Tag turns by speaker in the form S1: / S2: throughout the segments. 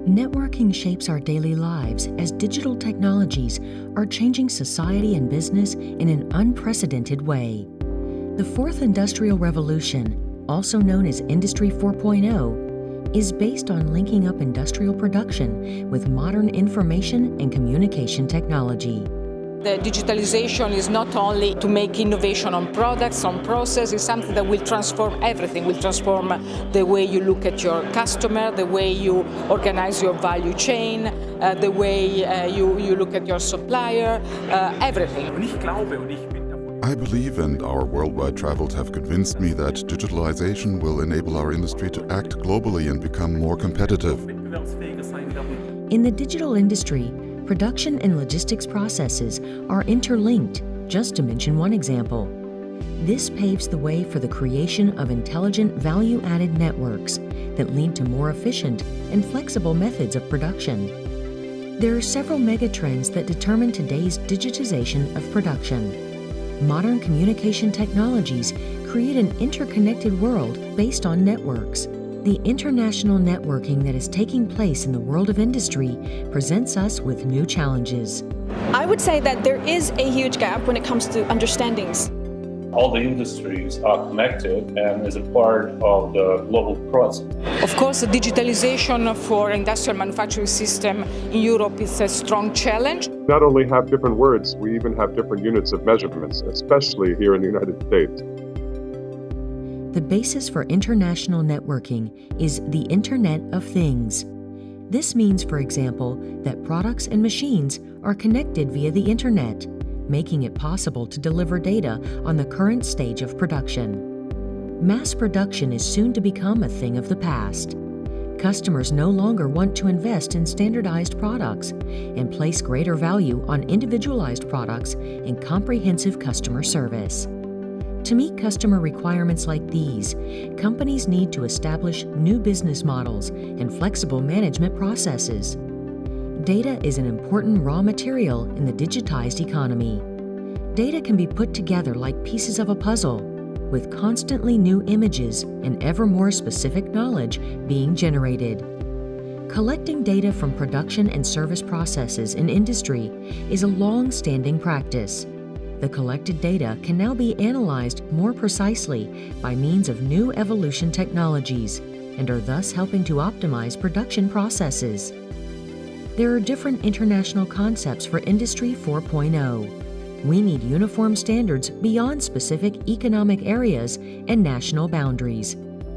S1: Networking shapes our daily lives as digital technologies are changing society and business in an unprecedented way. The Fourth Industrial Revolution, also known as Industry 4.0, is based on linking up industrial production with modern information and communication technology.
S2: The digitalization is not only to make innovation on products, on process, it's something that will transform everything, will transform the way you look at your customer, the way you organize your value chain, the way you look at your supplier, everything.
S3: I believe, and our worldwide travels have convinced me, that digitalization will enable our industry to act globally and become more competitive.
S1: In the digital industry, production and logistics processes are interlinked, just to mention one example. This paves the way for the creation of intelligent value-added networks that lead to more efficient and flexible methods of production. There are several megatrends that determine today's digitization of production. Modern communication technologies create an interconnected world based on networks. The international networking that is taking place in the world of industry presents us with new challenges.
S4: I would say that there is a huge gap when it comes to understandings.
S5: All the industries are connected and is a part of the global process.
S2: Of course, the digitalization for industrial manufacturing system in Europe is a strong challenge.
S6: Not only have different words, we even have different units of measurements, especially here in the United States.
S1: The basis for international networking is the Internet of Things. This means, for example, that products and machines are connected via the Internet, making it possible to deliver data on the current stage of production. Mass production is soon to become a thing of the past. Customers no longer want to invest in standardized products and place greater value on individualized products and comprehensive customer service. To meet customer requirements like these, companies need to establish new business models and flexible management processes. Data is an important raw material in the digitized economy. Data can be put together like pieces of a puzzle, with constantly new images and ever more specific knowledge being generated. Collecting data from production and service processes in industry is a long-standing practice. The collected data can now be analyzed more precisely by means of new evolution technologies and are thus helping to optimize production processes. There are different international concepts for Industry 4.0. We need uniform standards beyond specific economic areas and national boundaries.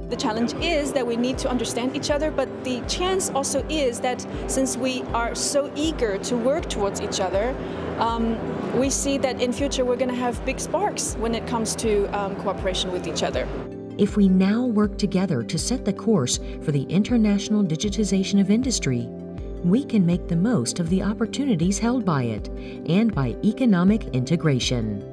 S4: The challenge is that we need to understand each other, but the chance also is that since we are so eager to work towards each other, we see that in future we're going to have big sparks when it comes to cooperation with each other.
S1: If we now work together to set the course for the international digitization of industry, we can make the most of the opportunities held by it and by economic integration.